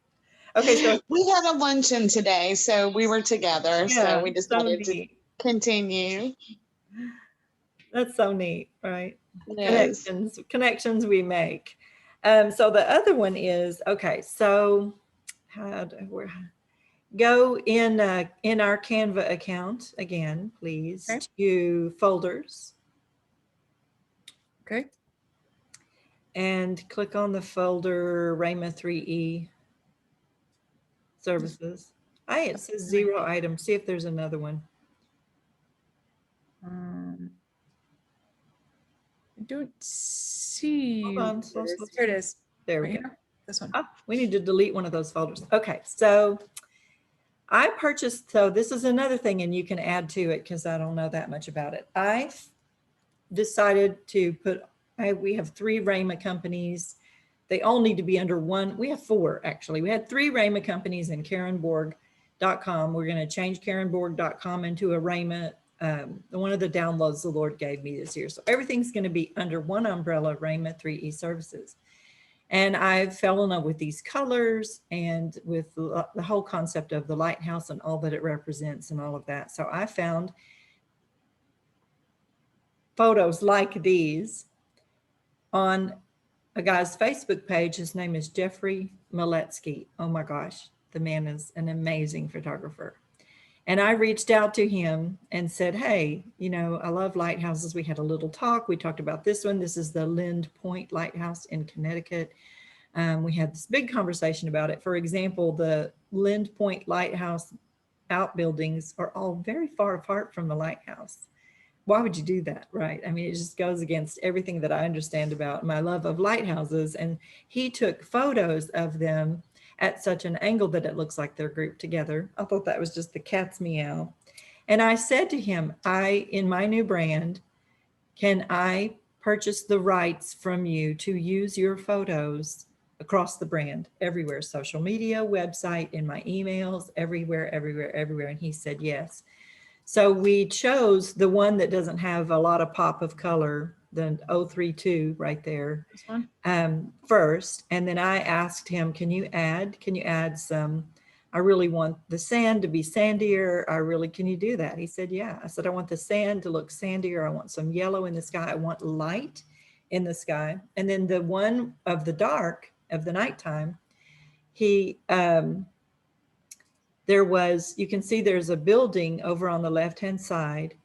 Okay, so we had a luncheon today, so we were together. Yeah, so we decided to continue. That's so neat, right? Yes. Connections we make. So the other one is, okay, so go in our Canva account again, please, okay. To folders. Okay. And click on the folder Rama 3E services. It says 0 items. See if there's another one. I don't see. Hold on. Here it is. There we go. This one. We need to delete one of those folders. Okay, so I purchased, so this is another thing, and you can add to it because I don't know that much about it. I decided to we have 3 Rama companies. They all need to be under one. We have 4, actually. We had 3 Rama companies in KarenBorg.com. We're going to change KarenBorg.com into a Rama, one of the downloads the Lord gave me this year. So everything's going to be under one umbrella, Rama 3E services. And I fell in love with these colors and with the whole concept of the lighthouse and all that it represents and all of that. So I found photos like these on a guy's Facebook page. His name is Jeffrey Maletsky. Oh my gosh, the man is an amazing photographer. And I reached out to him and said, hey, I love lighthouses. We had a little talk. We talked about this one. This is the Lind Point Lighthouse in Connecticut. We had this big conversation about it. For example, the Lind Point Lighthouse outbuildings are all very far apart from the lighthouse. Why would you do that, right? I mean, it just goes against everything that I understand about my love of lighthouses. And he took photos of them at such an angle that it looks like they're grouped together. I thought that was just the cat's meow. And I said to him, in my new brand, can I purchase the rights from you to use your photos across the brand, everywhere, social media, website, in my emails, everywhere, everywhere, everywhere? And he said yes. So we chose the one that doesn't have a lot of pop of color, the 032 right there, This one? first. And then I asked him, can you add some, I really want the sand to be sandier. Can you do that? He said, yeah. I said, I want the sand to look sandier. I want some yellow in the sky. I want light in the sky. And then the one of the dark of the nighttime, he, you can see there's a building over on the left-hand side,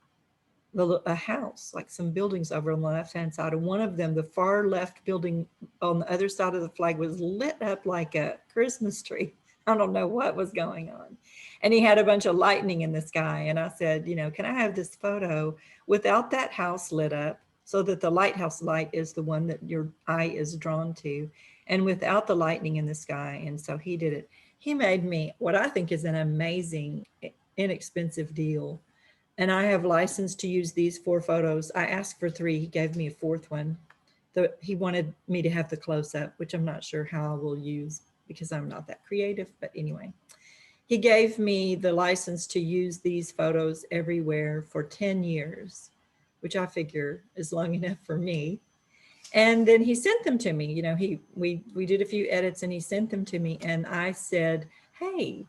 a house, like some buildings over on the left-hand side. And one of them, the far left building on the other side of the flag, was lit up like a Christmas tree. I don't know what was going on. And he had a bunch of lightning in the sky. And I said, can I have this photo without that house lit up, so that the lighthouse light is the one that your eye is drawn to, and without the lightning in the sky? And so he did it. He made me what I think is an amazing, inexpensive deal. And I have license to use these 4 photos. I asked for 3. He gave me a 4th one. He wanted me to have the close-up, which I'm not sure how I will use because I'm not that creative. But anyway, he gave me the license to use these photos everywhere for 10 years, which I figure is long enough for me. And then he sent them to me. We did a few edits and he sent them to me. And I said, hey,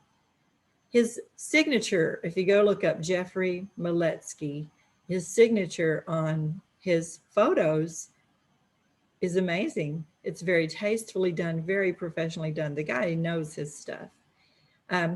his signature, if you go look up Jeffrey Maletsky, his signature on his photos is amazing. It's very tastefully done, very professionally done. The guy knows his stuff.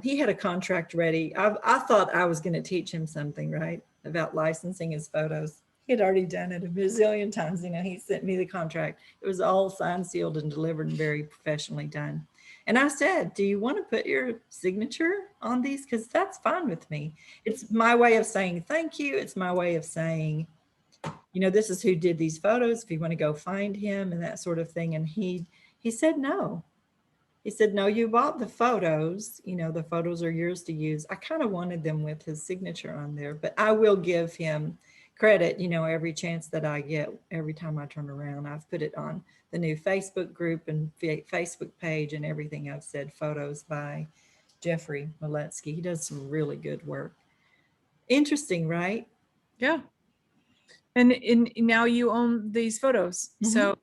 He had a contract ready. I thought I was going to teach him something, right, about licensing his photos. He had already done it a bazillion times. He sent me the contract. It was all signed, sealed, and delivered, and very professionally done. And I said, do you want to put your signature on these? Because that's fine with me. It's my way of saying thank you. It's my way of saying, this is who did these photos, if you want to go find him and that sort of thing. And he said no. He said, no, you bought the photos. The photos are yours to use. I kind of wanted them with his signature on there, but I will give him credit, every chance that I get. Every time I turn around, I've put it on the new Facebook group and Facebook page and everything. I've said photos by Jeffrey Maletsky. He does some really good work. Interesting, right? Yeah. And now you own these photos. Mm-hmm. So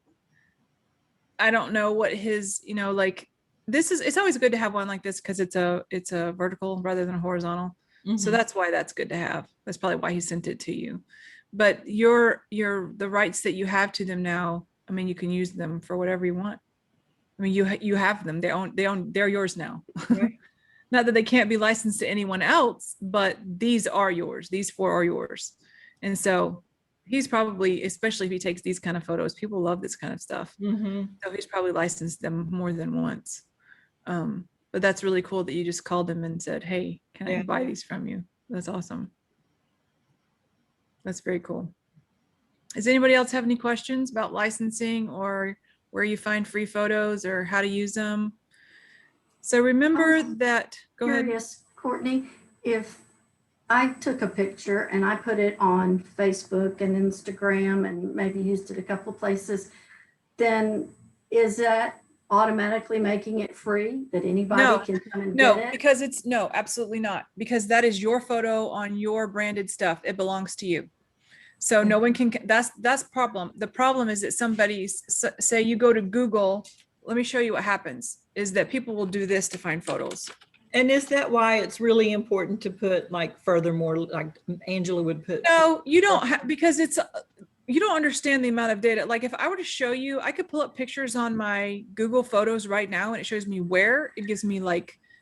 I don't know what his, it's always good to have one like this because it's a vertical rather than a horizontal. Mm-hmm. So that's why that's good to have. That's probably why he sent it to you. But the rights that you have to them now, you can use them for whatever you want. You have them. They're yours now. Right. Not that they can't be licensed to anyone else, but these are yours. These 4 are yours. And so he's probably, especially if he takes these kind of photos, people love this kind of stuff. Mm-hmm. So he's probably licensed them more than once. But that's really cool that you just called him and said, hey, can I buy these from you? That's awesome. That's very cool. Does anybody else have any questions about licensing or where you find free photos or how to use them? So remember that, go ahead. Curious, Courtney, if I took a picture and I put it on Facebook and Instagram and maybe used it a couple of places, then is that automatically making it free that anybody can come and get it? Because no, absolutely not. Because that is your photo on your branded stuff. It belongs to you. So no one can, that's problem. The problem is that say you go to Google, let me show you what happens, is that people will do this to find photos. And is that why it's really important to put furthermore, like Angela would put? No, you don't have, because you don't understand the amount of data. Like if I were to show you, I could pull up pictures on my Google Photos right now and it shows me where. It gives me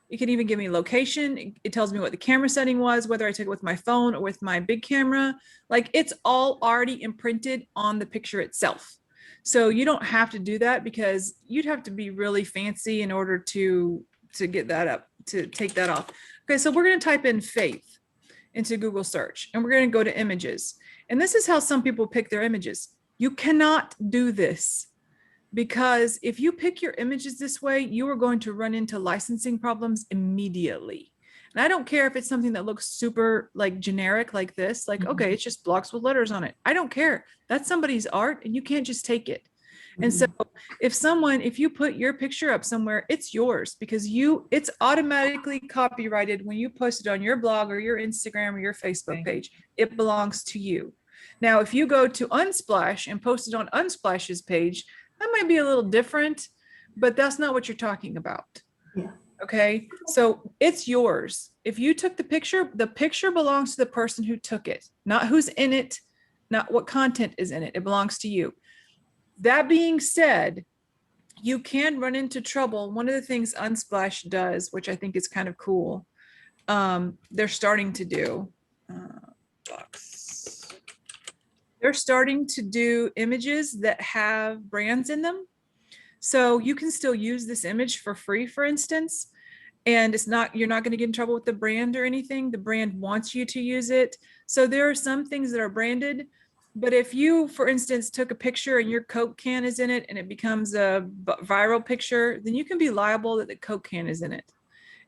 it can even give me location. It tells me what the camera setting was, whether I took it with my phone or with my big camera. It's all already imprinted on the picture itself. So you don't have to do that because you'd have to be really fancy in order to get that up, to take that off. Okay, so we're going to type in faith into Google search and we're going to go to images. And this is how some people pick their images. You cannot do this because if you pick your images this way, you are going to run into licensing problems immediately. And I don't care if it's something that looks super like generic like this, like, okay, it's just blocks with letters on it. I don't care. That's somebody's art and you can't just take it. And so if you put your picture up somewhere, it's yours because it's automatically copyrighted when you post it on your blog or your Instagram or your Facebook page. It belongs to you. Now, if you go to Unsplash and post it on Unsplash's page, that might be a little different, but that's not what you're talking about. Yeah. Okay. So it's yours. If you took the picture belongs to the person who took it, not who's in it, not what content is in it. It belongs to you. That being said, you can run into trouble. One of the things Unsplash does, which I think is kind of cool, they're starting to do, they're starting to do images that have brands in them. So you can still use this image for free, for instance, and you're not going to get in trouble with the brand or anything. The brand wants you to use it. So there are some things that are branded, but if you, for instance, took a picture and your Coke can is in it and it becomes a viral picture, then you can be liable that the Coke can is in it.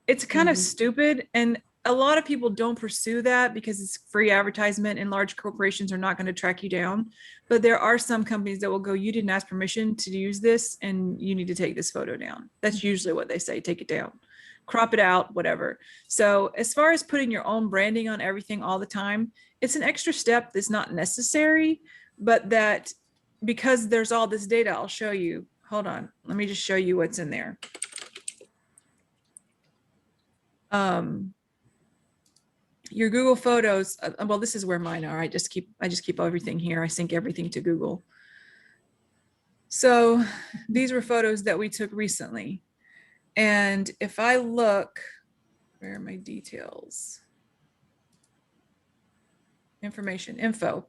It's kind of stupid. And a lot of people don't pursue that because it's free advertisement and large corporations are not going to track you down. But there are some companies that will go, you didn't ask permission to use this and you need to take this photo down. That's usually what they say, take it down, crop it out, whatever. So as far as putting your own branding on everything all the time, it's an extra step that's not necessary, but that because there's all this data, I'll show you. Hold on, let me just show you what's in there. Your Google Photos, well, this is where mine are. I just keep everything here. I sync everything to Google. So these were photos that we took recently. And if I look, where are my details? Information, info.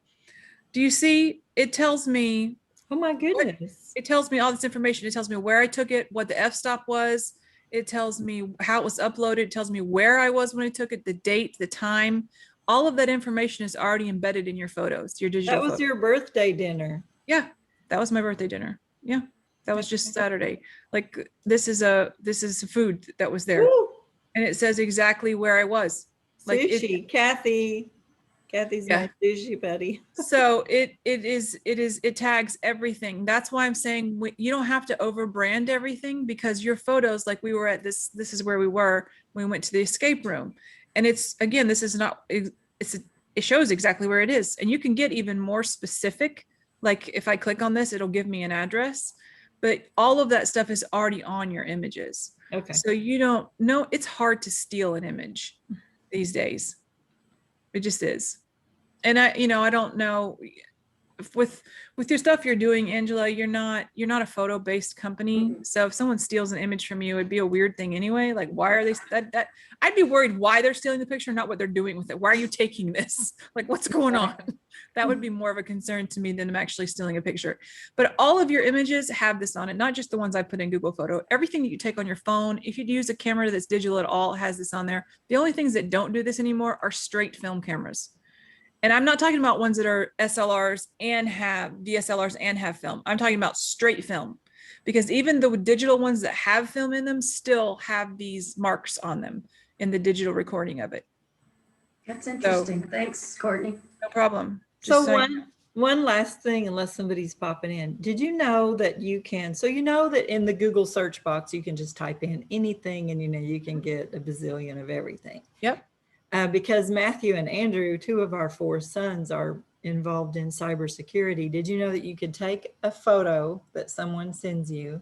Do you see, it tells me, Oh my goodness. it tells me all this information. It tells me where I took it, what the f-stop was. It tells me how it was uploaded. It tells me where I was when I took it, the date, the time. All of that information is already embedded in your photos, your digital That was photos. your birthday dinner. Yeah, that was my birthday dinner. Yeah, that was just Saturday. Like this is food that was there. Woo! And it says exactly where I was. Like Sushi. Kathy's Yeah. my sushi buddy. So it tags everything. That's why I'm saying you don't have to over brand everything because your photos, like we were at this is where we were when we went to the escape room. And it's, again, this is not, it shows exactly where it is. And you can get even more specific. Like if I click on this, it'll give me an address, but all of that stuff is already on your images. Okay. So you don't know, it's hard to steal an image these days. It just is. And I don't know if with your stuff you're doing, Angela, you're not a photo based company. So if someone steals an image from you, it'd be a weird thing anyway. Like, why are they that I'd be worried why they're stealing the picture, not what they're doing with it. Why are you taking this? Like, what's going on? That would be more of a concern to me than I'm actually stealing a picture. But all of your images have this on it, not just the ones I put in Google Photo. Everything that you take on your phone, if you use a camera that's digital at all, has this on there. The only things that don't do this anymore are straight film cameras. And I'm not talking about ones that are SLRs and have DSLRs and have film. I'm talking about straight film, because even the digital ones that have film in them still have these marks on them in the digital recording of it. That's interesting. So, thanks, Courtney. No problem. Just so one last thing, unless somebody's popping in. Did you know that you can, so you know that in the Google search box, you can just type in anything and you can get a bazillion of everything. Yep. Because Matthew and Andrew, 2 of our 4 sons, are involved in cybersecurity. Did you know that you could take a photo that someone sends you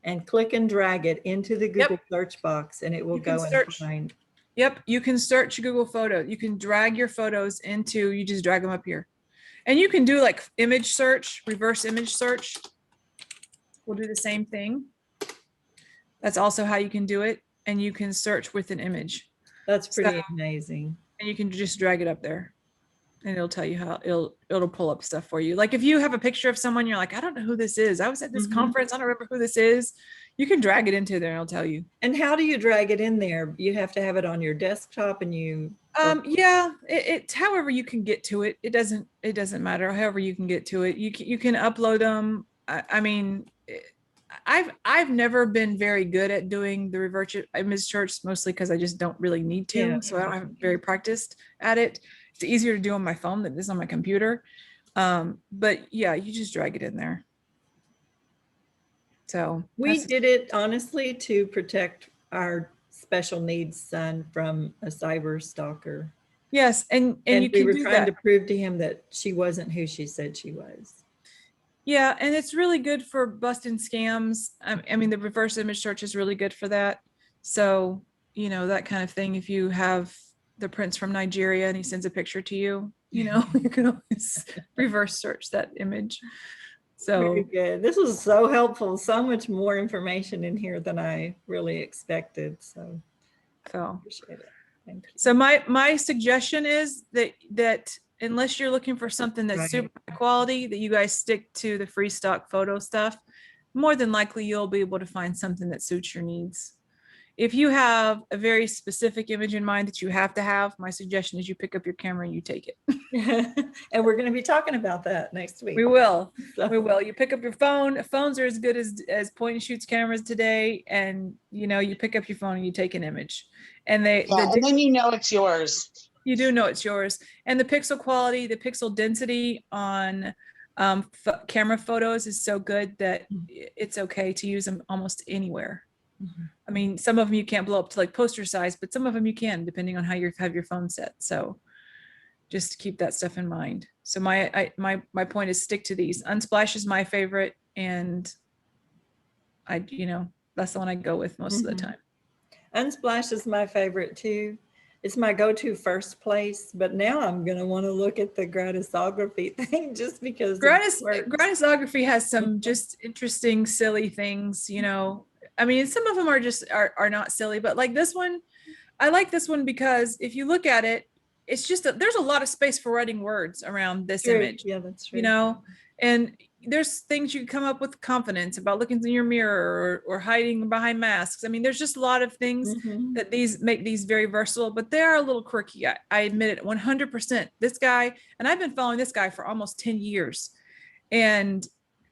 and click and drag it into the Google search box and it will go and find? Yep, you can search Google Photo. You can drag your photos into, you just drag them up here. And you can do like image search, reverse image search. We'll do the same thing. That's also how you can do it. And you can search with an image. That's pretty amazing. And you can just drag it up there and it'll tell you how it'll pull up stuff for you. Like if you have a picture of someone, you're like, I don't know who this is. I was at this conference. I don't remember who this is. You can drag it into there and it'll tell you. And how do you drag it in there? You have to have it on your desktop and you. Yeah, it however you can get to it. It doesn't matter. However you can get to it. You can upload them. I mean, I've never been very good at doing the reverse image search, mostly because I just don't really need to. Yeah. So I don't have very practiced at it. It's easier to do on my phone than it is on my computer. But yeah, you just drag it in there. So we did it honestly to protect our special needs son from a cyber stalker. Yes, and you we can were do trying that. to prove to him that she wasn't who she said she was. Yeah, and it's really good for busting scams. I mean, the reverse image search is really good for that. So, you know, that kind of thing. If you have the prince from Nigeria and he sends a picture to you, you know, you can always reverse search that image. Very So good. This was so helpful. So much more information in here than I really expected. So appreciate it. Thank you. So my suggestion is that unless you're looking for something that's super high quality, that you guys stick to the free stock photo stuff. More than likely, you'll be able to find something that suits your needs. If you have a very specific image in mind that you have to have, my suggestion is you pick up your camera and you take it. And we're going to be talking about that next week. We will. So. We will. You pick up your phone. Phones are as good as point and shoots cameras today. And, you know, you pick up your phone and you take an image. And and then you know it's yours. You do know it's yours. And the pixel quality, the pixel density on camera photos is so good that it's okay to use them almost anywhere. Mm-hmm. I mean, some of them you can't blow up to like poster size, but some of them you can, depending on how you have your phone set. So just keep that stuff in mind. So my point is stick to these. Unsplash is my favorite, and that's the one I go with most of the time. Unsplash is my favorite too. It's my go-to first place, but now I'm going to want to look at the gratisography thing just because gratisography has some just interesting, silly things, you know. I mean, some of them are not silly, but like this one, I like this one because if you look at it, it's just there's a lot of space for writing words around this image. Yeah, that's true. You know, and there's things you can come up with confidence about looking in your mirror or hiding behind masks. I mean, there's just a lot of things that make these very versatile, but they are a little quirky. I admit it 100%. This guy, and I've been following this guy for almost 10 years. And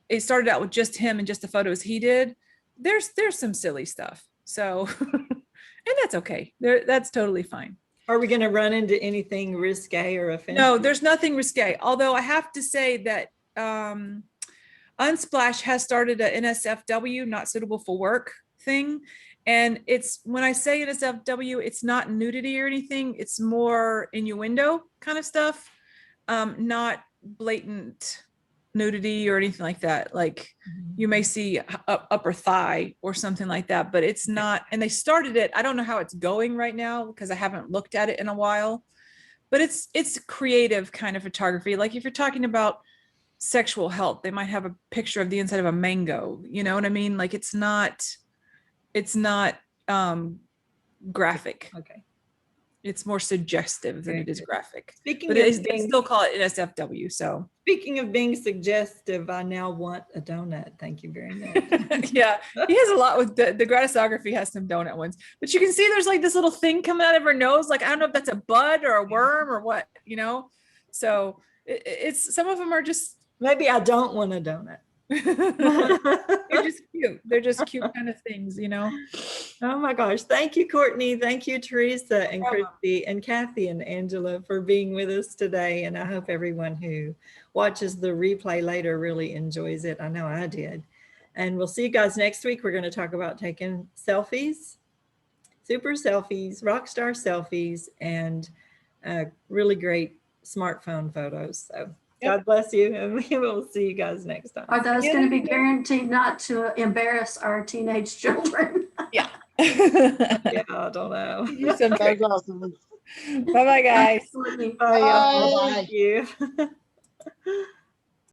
it started out with just him and just the photos he did. There's some silly stuff. So, and that's okay. That's totally fine. Are we going to run into anything risque or offensive? No, there's nothing risque. Although I have to say that Unsplash has started a NSFW, not suitable for work thing. And it's, when I say NSFW, it's not nudity or anything. It's more innuendo kind of stuff. Not blatant nudity or anything like that. Like you may see upper thigh or something like that, but it's not. And they started it. I don't know how it's going right now because I haven't looked at it in a while, but it's creative kind of photography. Like if you're talking about sexual health, they might have a picture of the inside of a mango. You know what I mean? Like it's not graphic. Okay. It's more suggestive than it is graphic. They still call it NSFW. So speaking of being suggestive, I now want a donut. Thank you very much. Yeah, he has a lot with the gratisography has some donut ones, but you can see there's like this little thing coming out of her nose. Like, I don't know if that's a bud or a worm or what, you know? So it's some of them are just. Maybe I don't want a donut. They're just cute. They're just cute kind of things, you know? Oh my gosh. Thank you, Courtney. Thank you, Teresa and Christy and Kathy and Angela for being with us today. And I hope everyone who watches the replay later really enjoys it. I know I did. And we'll see you guys next week. We're going to talk about taking selfies, super selfies, rock star selfies, and really great smartphone photos. So God bless you, and we will see you guys next time. Are those going to be guaranteed not to embarrass our teenage children? Yeah. Yeah, I don't know. Bye-bye, guys. Bye. Thank you.